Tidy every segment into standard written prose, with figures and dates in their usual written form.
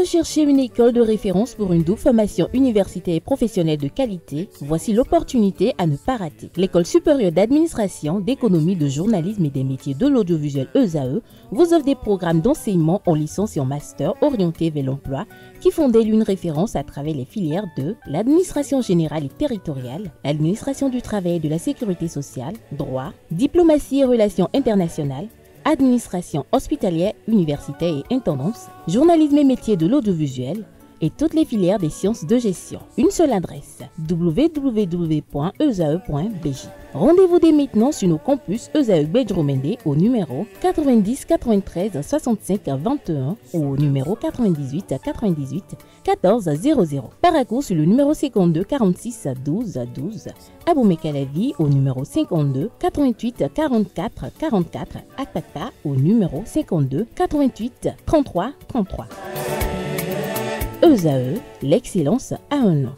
recherchez une école de référence pour une double formation universitaire et professionnelle de qualité? Voici l'opportunité à ne pas rater. L'École supérieure d'administration, d'économie, de journalisme et des métiers de l'audiovisuel ESAE vous offre des programmes d'enseignement en licence et en master orientés vers l'emploi qui font d'elle une référence à travers les filières de l'administration générale et territoriale, l'administration du travail et de la sécurité sociale, droit, diplomatie et relations internationales, administration hospitalière, universitaire et intendance, journalisme et métiers de l'audiovisuel et toutes les filières des sciences de gestion. Une seule adresse, www.esae.bj. Rendez-vous dès maintenant sur nos campus ESAE Bedjromende au numéro 90 93 65 21 ou au numéro 98 98 14 00. Paracourt sur le numéro 52 46 12 12. Aboumé-Calavi au numéro 52 88 44 44. Akpata au numéro 52 88 33 33. ESAE, l'excellence à un nom.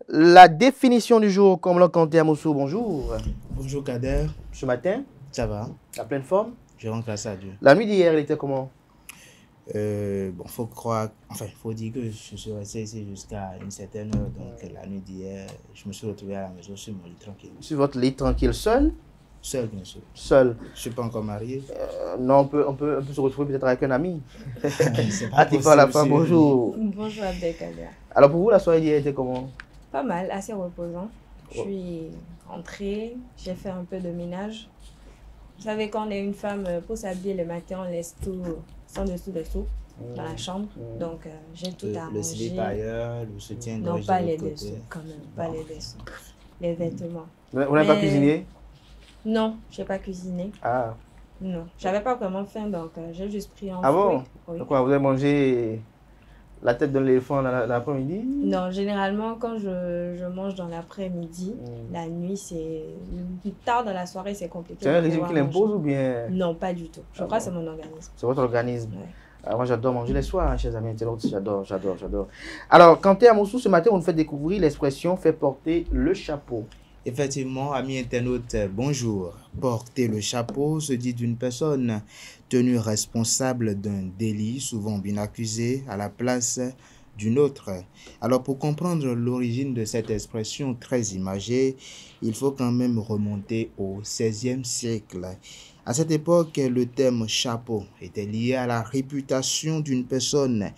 La définition du jour, comme l'a Kanté Amoussou, bonjour. Bonjour Kader. Ce matin, Ça va? à pleine forme. Je rends grâce à Dieu. La nuit d'hier, elle était comment? Faut croire, enfin, faut dire que je suis resté ici jusqu'à une certaine heure. Donc la nuit d'hier, je me suis retrouvé à la maison sur mon lit tranquille. Sur votre lit tranquille, seul? Seul, bien sûr. Seul. Je suis pas encore marié. Non, on peut se retrouver peut-être avec un ami. C'est pas Atifa la femme, possible, bonjour. Bonjour Abdelkader. Alors pour vous, la soirée d'hier était comment? Pas mal, assez reposant. Je suis rentrée, j'ai fait un peu de ménage. Vous savez, quand on est une femme, pour s'habiller le matin, on laisse tout sans dessous dans la chambre. Donc j'ai tout arrangé. Le slip ailleurs, le soutien Non, gorge pas de les l'autre dessous, côté. quand même, pas les dessous. Les vêtements. Vous n'avez pas Mais- cuisiné? Non, j'ai pas cuisiné. Ah. Non, j'avais pas vraiment faim, donc j'ai juste pris un Ah bon? fruit. Oui. Donc, quoi, vous avez mangé la tête de l'éléphant dans l'après-midi? Non, généralement, quand je mange dans l'après-midi, la nuit, c'est tard dans la soirée, c'est compliqué. C'est un de régime pouvoir qui l'impose manger. ou bien Non, pas du tout. Je Ah crois bon? que c'est mon organisme. c'est votre organisme? Ouais. Ah, moi, j'adore manger les soirs, hein, chers amis internautes. J'adore. Alors, Kanté Amoussou, ce matin, on nous fait découvrir l'expression « fait porter le chapeau ». Effectivement, amis internautes, bonjour. Porter le chapeau se dit d'une personne tenue responsable d'un délit, souvent bien accusée, à la place d'une autre. Alors, pour comprendre l'origine de cette expression très imagée, il faut quand même remonter au XVIe siècle. À cette époque, le terme chapeau était lié à la réputation d'une personne.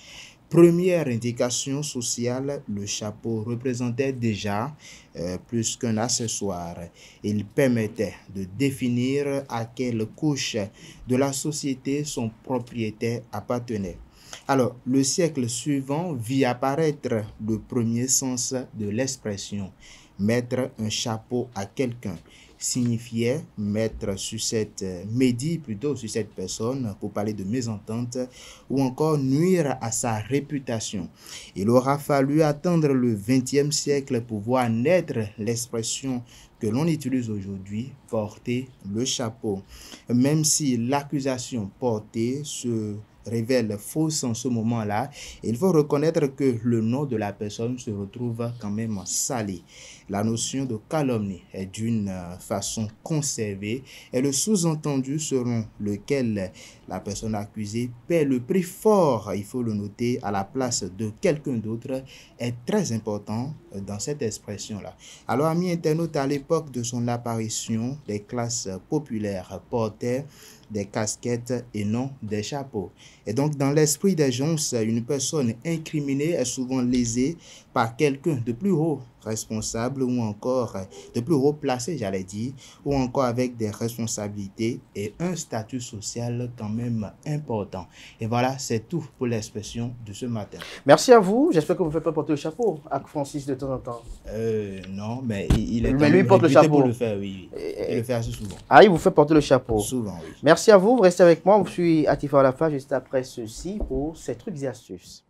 Première indication sociale, le chapeau représentait déjà plus qu'un accessoire. Il permettait de définir à quelle couche de la société son propriétaire appartenait. Alors, le siècle suivant vit apparaître le premier sens de l'expression. Mettre un chapeau à quelqu'un signifiait mettre sur cette plutôt sur cette personne pour parler de mésentente ou encore nuire à sa réputation. Il aura fallu attendre le XXe siècle pour voir naître l'expression que l'on utilise aujourd'hui, porter le chapeau. Même si l'accusation portée se révèle fausse en ce moment-là, il faut reconnaître que le nom de la personne se retrouve quand même salé. La notion de calomnie est d'une façon conservée et le sous-entendu selon lequel la personne accusée paie le prix fort, il faut le noter, à la place de quelqu'un d'autre est très important dans cette expression-là. Alors, amis internautes, à l'époque de son apparition, les classes populaires portaient des casquettes et non des chapeaux. Et donc, dans l'esprit des gens, une personne incriminée est souvent lésée par quelqu'un de plus haut responsable ou encore de plus haut placé, j'allais dire, ou encore avec des responsabilités et un statut social quand même important. Et voilà, c'est tout pour l'expression de ce matin. Merci à vous. J'espère que vous ne faites pas porter le chapeau à Francis de temps en temps. Non, mais il est Mais quand lui, même porte le réputé chapeau. pour le faire, oui. Il le fait assez souvent. Ah, il vous fait porter le chapeau. Souvent, oui. Merci à vous. Vous restez avec moi. Je suis Atifa Olafa juste après ceci pour ces trucs et astuces.